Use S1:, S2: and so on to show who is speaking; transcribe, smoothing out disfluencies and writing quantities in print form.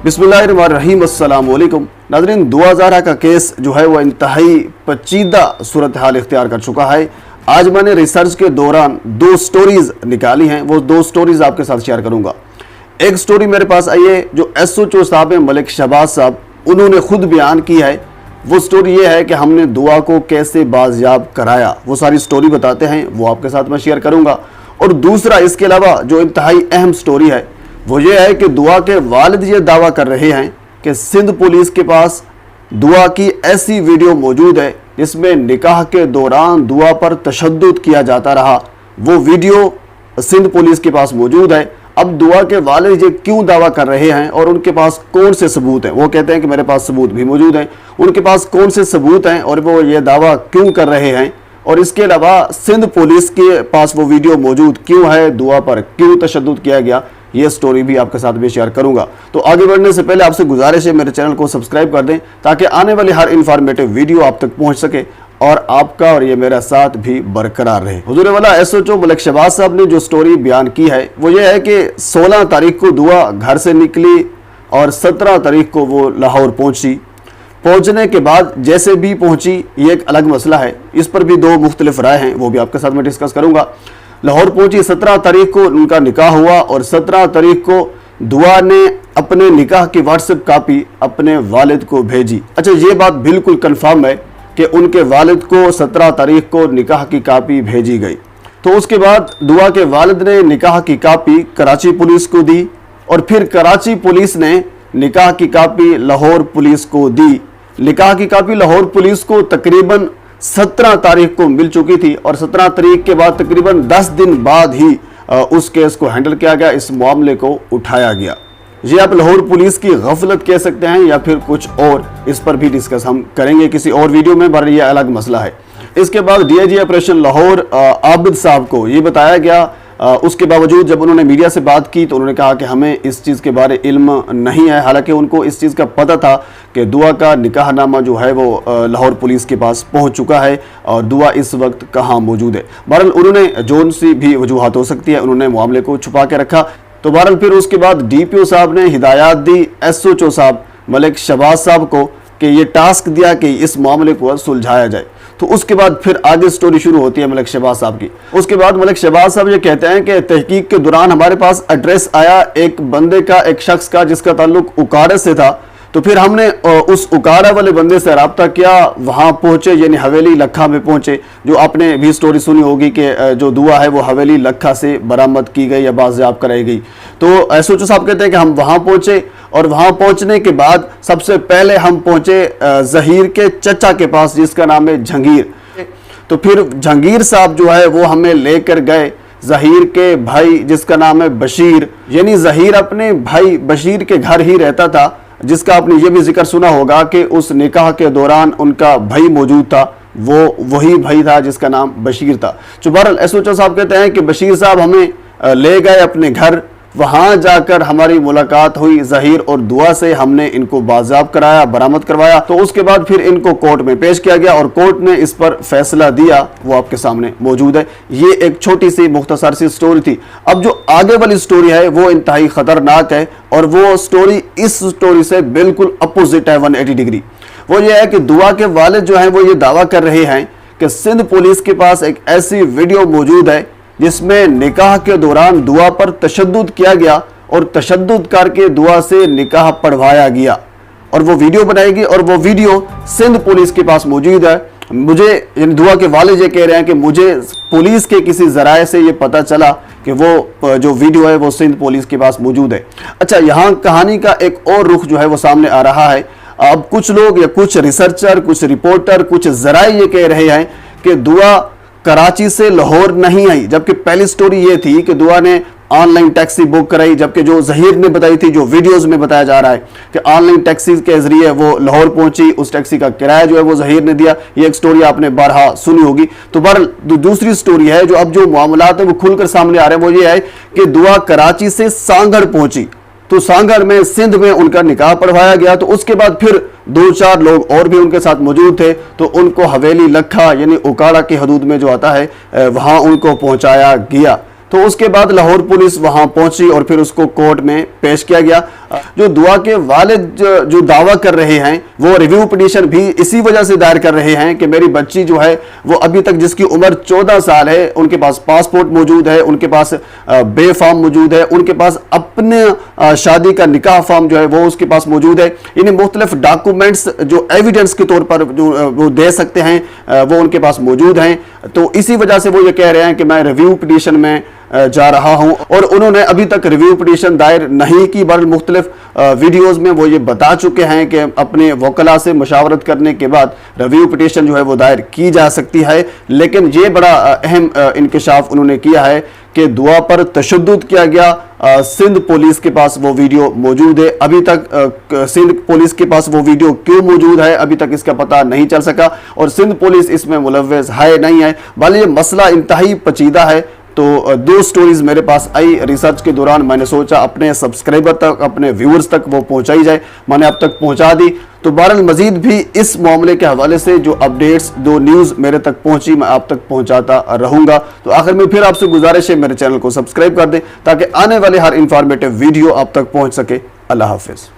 S1: बिस्मिल्लाहिर्रहमानिर्रहीम, अस्सलाम वालेकुम। नाज़रीन, दुआ ज़हरा का केस जो है वो इंतहाई पेचीदा सूरत हाल इख्तियार कर चुका है। आज मैंने रिसर्च के दौरान दो स्टोरीज निकाली हैं, वो दो स्टोरीज आपके साथ शेयर करूंगा। एक स्टोरी मेरे पास आई है जो SHO साहब हैं, मलिक शहबाज साहब, उन्होंने खुद बयान की है। वो स्टोरी ये है कि हमने दुआ को कैसे बाजियाब कराया, वो सारी स्टोरी बताते हैं, वो आपके साथ मैं शेयर करूंगा। और दूसरा इसके अलावा जो इंतहाई अहम स्टोरी है वो ये है कि दुआ के वालिद ये दावा कर रहे हैं कि सिंध पुलिस के पास दुआ की ऐसी वीडियो मौजूद है जिसमें निकाह के दौरान दुआ पर तशद्दुद किया जाता रहा। वो वीडियो सिंध पुलिस के पास मौजूद है। अब दुआ के वालिद ये क्यों दावा कर रहे हैं और उनके पास कौन से सबूत हैं? वो कहते हैं कि मेरे पास सबूत भी मौजूद हैं। उनके पास कौन से सबूत हैं और वो ये दावा क्यों कर रहे हैं? और इसके अलावा सिंध पुलिस के पास वो वीडियो मौजूद क्यों है, दुआ पर क्यों तशद्दुद किया गया, ये स्टोरी भी आपके साथ भी शेयर करूंगा। तो आगे बढ़ने से पहले आपसे गुजारिश है मेरे चैनल को सब्सक्राइब कर दें ताकि आने वाली हर इंफॉर्मेटिव वीडियो आप तक पहुंच सके और आपका और ये मेरा साथ भी बरकरार रहे। हुजूर वाला SHO मलिक शहबाज साहब ने जो स्टोरी बयान की है वो ये है कि 16 तारीख को दुआ घर से निकली और 17 तारीख को वो लाहौर पहुंची। पहुंचने के बाद जैसे भी पहुंची ये एक अलग मसला है, इस पर भी दो मुख्तलिफ राय हैं, वो भी आपके साथ मैं डिस्कस करूंगा। लाहौर पहुंची, 17 तारीख को उनका निकाह हुआ और 17 तारीख को दुआ ने अपने निकाह की व्हाट्सएप कॉपी अपने वालिद को भेजी। अच्छा, ये बात बिल्कुल कंफर्म है कि उनके वालिद को 17 तारीख को निकाह की कॉपी भेजी गई। तो उसके बाद दुआ के वालिद ने निकाह की कॉपी कराची पुलिस को दी और फिर कराची पुलिस ने निकाह की कॉपी लाहौर पुलिस को दी। निकाह की कॉपी लाहौर पुलिस को तकरीबन 17 तारीख को मिल चुकी थी और 17 तारीख के बाद तकरीबन 10 दिन बाद ही उस केस को हैंडल किया गया, इस मामले को उठाया गया। ये आप लाहौर पुलिस की गफलत कह सकते हैं या फिर कुछ और, इस पर भी डिस्कस हम करेंगे किसी और वीडियो में, पर ये अलग मसला है। इसके बाद DIG ऑपरेशन लाहौर आबिद साहब को ये बताया गया, उसके बावजूद जब उन्होंने मीडिया से बात की तो उन्होंने कहा कि हमें इस चीज़ के बारे इल्म नहीं है। हालांकि उनको इस चीज़ का पता था कि दुआ का निकाहनामा जो है वो लाहौर पुलिस के पास पहुंच चुका है और दुआ इस वक्त कहाँ मौजूद है। बहरहाल उन्होंने जोन सी भी वजूहात हो सकती है, उन्होंने मामले को छुपा के रखा। तो बहरहाल फिर उसके बाद DPO साहब ने हिदायत दी SHO साहब मलिक शहबाज साहब को कि ये टास्क दिया कि इस मामले को सुलझाया जाए। तो उसके बाद फिर आगे स्टोरी शुरू होती है मलिक शहबाज साहब की। उसके बाद मलिक शहबाज साहब ये कहते हैं कि तहकीक के दौरान हमारे पास एड्रेस आया एक बंदे का, एक शख्स का जिसका ताल्लुक उकाड़ा से था। तो फिर हमने उस उकाड़ा वाले बंदे से रब्ता किया, वहाँ पहुँचे यानी हवेली लखा में पहुँचे। जो आपने भी स्टोरी सुनी होगी कि जो दुआ है वो हवेली लखा से बरामद की गई या बाजियाब कराई गई। तो SHO साहब कहते हैं कि हम वहाँ पहुँचे और वहाँ पहुँचने के बाद सबसे पहले हम पहुँचे ज़हीर के चचा के पास जिसका नाम है जहांगीर। तो फिर जहांगीर साहब जो है वो हमें लेकर गए ज़हीर के भाई जिसका नाम है बशीर, यानी ज़हीर अपने भाई बशीर के घर ही रहता था, जिसका आपने ये भी जिक्र सुना होगा कि उस निकाह के दौरान उनका भाई मौजूद था, वो वही भाई था जिसका नाम बशीर था। तो बहरहाल SHO साहब कहते हैं कि बशीर साहब हमें ले गए अपने घर, वहाँ जाकर हमारी मुलाकात हुई ज़हीर और दुआ से, हमने इनको बाज़ाब कराया, बरामद करवाया। तो उसके बाद फिर इनको कोर्ट में पेश किया गया और कोर्ट ने इस पर फैसला दिया, वो आपके सामने मौजूद है। ये एक छोटी सी मुख्तसर सी स्टोरी थी। अब जो आगे वाली स्टोरी है वो इंतहाई ख़तरनाक है और वो स्टोरी इस स्टोरी से बिल्कुल अपोजिट है 180 डिग्री। वो ये है कि दुआ के वालिद जो हैं वो ये दावा कर रहे हैं कि सिंध पुलिस के पास एक ऐसी वीडियो मौजूद है जिसमें निकाह के दौरान दुआ पर तशद्दुद किया गया और तशद्दुद करके दुआ से निकाह पढ़वाया गया और वो वीडियो बनाएगी और वो वीडियो सिंध पुलिस के पास मौजूद है। मुझे दुआ के वालिद ये कह रहे हैं कि मुझे पुलिस के किसी जराए से ये पता चला कि वो जो वीडियो है वो सिंध पुलिस के पास मौजूद है। अच्छा, यहाँ कहानी का एक और रुख जो है वो सामने आ रहा है। अब कुछ लोग या कुछ रिसर्चर, कुछ रिपोर्टर, कुछ जराए ये कह रहे हैं कि दुआ कराची से लाहौर नहीं आई, जबकि पहली स्टोरी ये थी कि दुआ ने ऑनलाइन टैक्सी बुक कराई, जबकि जो ज़हीर ने बताई थी, जो वीडियोस में बताया जा रहा है कि ऑनलाइन टैक्सी के जरिए वो लाहौर पहुंची, उस टैक्सी का किराया जो है वो ज़हीर ने दिया। ये एक स्टोरी आपने बारहा सुनी होगी। तो बहरहाल दूसरी स्टोरी है जो अब जो मामलात है वो खुलकर सामने आ रहे हैं, वो ये है कि दुआ कराची से सांगड़ पहुंची, तो सांगड़ में सिंध में उनका निकाह पढ़वाया गया। तो उसके बाद फिर 2-4 लोग और भी उनके साथ मौजूद थे, तो उनको हवेली लखा यानी उकाड़ा की हदूद में जो आता है वहाँ उनको पहुँचाया गया। तो उसके बाद लाहौर पुलिस वहां पहुंची और फिर उसको कोर्ट में पेश किया गया। जो दुआ के वालिद जो दावा कर रहे हैं वो रिव्यू पिटीशन भी इसी वजह से दायर कर रहे हैं कि मेरी बच्ची जो है वो अभी तक, जिसकी उम्र 14 साल है, उनके पास पासपोर्ट मौजूद है, उनके पास बे फॉर्म मौजूद है, उनके पास अपने शादी का निकाह फॉर्म जो है वो उसके पास मौजूद है। इन्हें मुख्तलिफ डॉक्यूमेंट्स जो एविडेंस के तौर पर जो वो दे सकते हैं वो उनके पास मौजूद हैं। तो इसी वजह से वो ये कह रहे हैं कि मैं रिव्यू पिटीशन में जा रहा हूं, और उन्होंने अभी तक रिव्यू पिटीशन दायर नहीं की। बहरहाल मुख्तलिफ वीडियोस में वो ये बता चुके हैं कि अपने वकला से मशावरत करने के बाद रिव्यू पिटीशन जो है वो दायर की जा सकती है। लेकिन ये बड़ा अहम इंकशाफ उन्होंने किया है कि दुआ पर तशद्दुद किया गया। सिंध पुलिस के पास वो वीडियो मौजूद है। अभी तक सिंध पुलिस के पास वो वीडियो क्यों मौजूद है अभी तक इसका पता नहीं चल सका, और सिंध पुलिस इसमें मुलव्वस है नहीं है। भले ये मसला इंतहाई पेचीदा है। तो दो स्टोरीज मेरे पास आई रिसर्च के दौरान, मैंने सोचा अपने सब्सक्राइबर तक, अपने व्यूअर्स तक वो पहुंचाई जाए, मैंने अब तक पहुंचा दी। तो बहरहाल मजीद भी इस मामले के हवाले से जो अपडेट्स, दो न्यूज़ मेरे तक पहुंची, मैं आप तक पहुंचाता रहूंगा। तो आखिर में फिर आपसे गुजारिश है मेरे चैनल को सब्सक्राइब कर दें ताकि आने वाले हर इंफॉर्मेटिव वीडियो आप तक पहुंच सके। अल्लाह हाफिज।